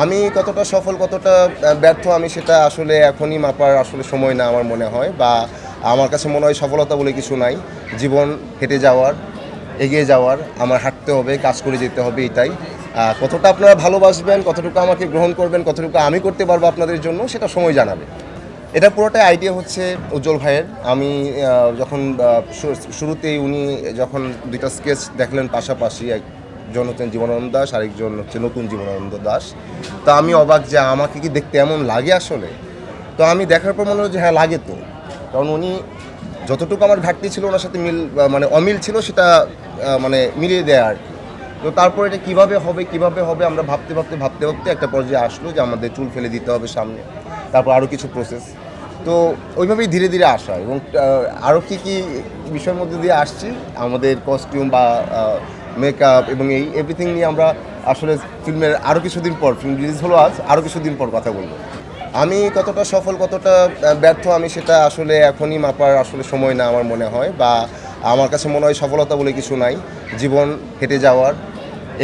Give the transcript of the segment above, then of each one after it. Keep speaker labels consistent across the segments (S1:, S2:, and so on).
S1: আমি কতটা সফল কতটা ব্যর্থ আমি সেটা আসলে এখনই মাপার আসলে সময় না আমার মনে হয়, বা আমার কাছে মনে হয় সফলতা বলে কিছু নাই। জীবন হেঁটে যাওয়ার, এগিয়ে যাওয়ার, আমার হাঁটতে হবে, কাজ করে যেতে হবে, এটাই। কতটা আপনারা ভালোবাসবেন, কতটুকু আমাকে গ্রহণ করবেন, কতটুকু আমি করতে পারবো আপনাদের জন্য, সেটা সময় জানাবে। এটা পুরোটাই আইডিয়া হচ্ছে উজ্জ্বল ভাইয়ের। আমি যখন শুরুতেই উনি যখন দুইটা স্কেচ দেখলেন পাশাপাশি, একজন হচ্ছেন জীবনানন্দ দাস, আরেকজন হচ্ছে নতুন জীবনানন্দ দাস, তো আমি অবাক যে আমাকে কি দেখতে এমন লাগে আসলে। তো আমি দেখার পর মনে হলো যে হ্যাঁ লাগে তো, কারণ উনি যতটুকু আমার ঘাটতি ছিল ওনার সাথে মানে অমিল ছিল, সেটা মানে মিলিয়ে দেয় আর কি। তো তারপর এটা কীভাবে হবে আমরা ভাবতে একটা পর্যায়ে আসলো যে আমাদের চুল ফেলে দিতে হবে সামনে, তারপর আরও কিছু প্রসেস। তো ওইভাবেই ধীরে ধীরে আসা, এবং আরও কী বিষয়ের মধ্যে দিয়ে আসছি, আমাদের কস্টিউম বা মেকআপ এবং এই এভরিথিং নিয়ে আমরা আসলে ফিল্মের আরও কিছুদিন পর, ফিল্ম রিলিজ হলো আজ, আরও কিছুদিন পর কথা বলবো। আমি কতটা সফল কতটা ব্যর্থ আমি সেটা আসলে এখনই মাপার আসলে সময় না আমার মনে হয়, বা আমার কাছে মনে হয় সফলতা বলে কিছু নাই। জীবন হেঁটে যাওয়ার,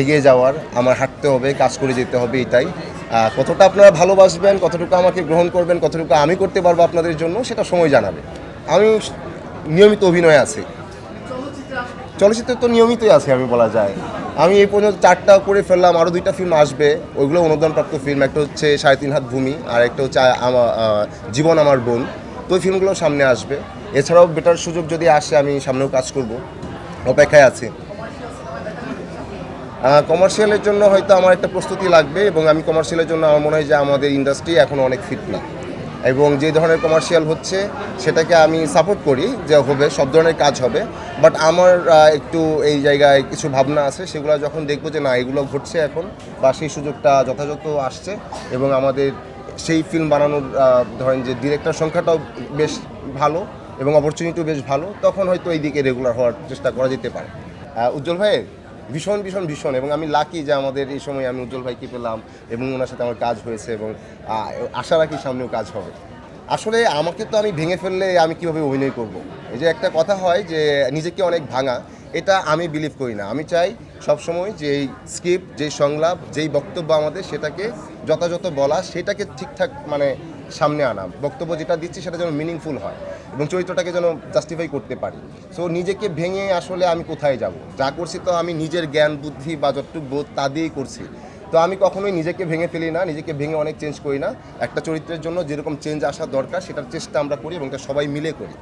S1: এগিয়ে যাওয়ার, আমার হাঁটতে হবে, কাজ করে যেতে হবে, এটাই। কতটা আপনারা ভালোবাসবেন, কতটুকু আমাকে গ্রহণ করবেন, কতটুকু আমি করতে পারবো আপনাদের জন্য, সেটা সময় জানাবে। আমি নিয়মিত অভিনয়ে আছি, চলচ্চিত্রে তো নিয়মিতই আছে আমি বলা যায়। আমি এই পর্যন্ত 4টা করে ফেললাম, আরও 2টা ফিল্ম আসবে, ওইগুলো অনুদানপ্রাপ্ত ফিল্ম। একটা হচ্ছে 3.5 হাত ভূমি, আর একটা হচ্ছে জীবন আমার বোন। তো ওই ফিল্মগুলো সামনে আসবে। এছাড়াও বেটার সুযোগ যদি আসে আমি সামনেও কাজ করব, অপেক্ষায় আছি। কমার্শিয়ালের জন্য হয়তো আমার একটা প্রস্তুতি লাগবে, এবং আমি কমার্শিয়ালের জন্য আমার মনে হয় যে আমাদের ইন্ডাস্ট্রি এখনও অনেক ফিট না, এবং যে ধরনের কমার্শিয়াল হচ্ছে সেটাকে আমি সাপোর্ট করি যে হবে, সব ধরনের কাজ হবে। বাট আমার একটু এই জায়গায় কিছু ভাবনা আছে, সেগুলো যখন দেখবো যে না এগুলো ঘটছে এখন, বা সেই সুযোগটা যথাযথ আসছে, এবং আমাদের সেই ফিল্ম বানানোর ধরেন যে ডিরেক্টর সংখ্যাটাও বেশ ভালো এবং অপরচুনিটিও বেশ ভালো, তখন হয়তো এই দিকে রেগুলার হওয়ার চেষ্টা করা যেতে পারে। উজ্জ্বল ভাইয়ের ভীষণ ভীষণ ভীষণ, এবং আমি লাকি যে আমাদের এই সময় আমি উজ্জ্বল ভাইকে পেলাম, এবং ওনার সাথে আমার কাজ হয়েছে, এবং আশা রাখি সামনেও কাজ হবে। আসলে আমাকে তো আমি ভেঙে ফেললে আমি কীভাবে অভিনয় করব। এই যে একটা কথা হয় যে নিজেকে অনেক ভাঙা, এটা আমি বিলিভ করি না। আমি চাই সবসময় যে এই স্ক্রিপ্ট, যেই সংলাপ, যেই বক্তব্য আমাদের, সেটাকে যথাযথ বলা, সেটাকে ঠিকঠাক মানে সামনে আনা, বক্তব্য যেটা দিচ্ছি সেটা যেন মিনিংফুল হয়, এবং চরিত্রটাকে যেন জাস্টিফাই করতে পারি। সো নিজেকে ভেঙে আসলে আমি কোথায় যাব? যা করছি তো আমি নিজের জ্ঞান বুদ্ধি বা যতটুকু বোধ তা দিয়েই করছি। তো আমি কখনোই নিজেকে ভেঙে ফেলি না, নিজেকে ভেঙে অনেক চেঞ্জ করি না। একটা চরিত্রের জন্য যেরকম চেঞ্জ আসা দরকার সেটার চেষ্টা আমরা করি, এবং এটা সবাই মিলে করি।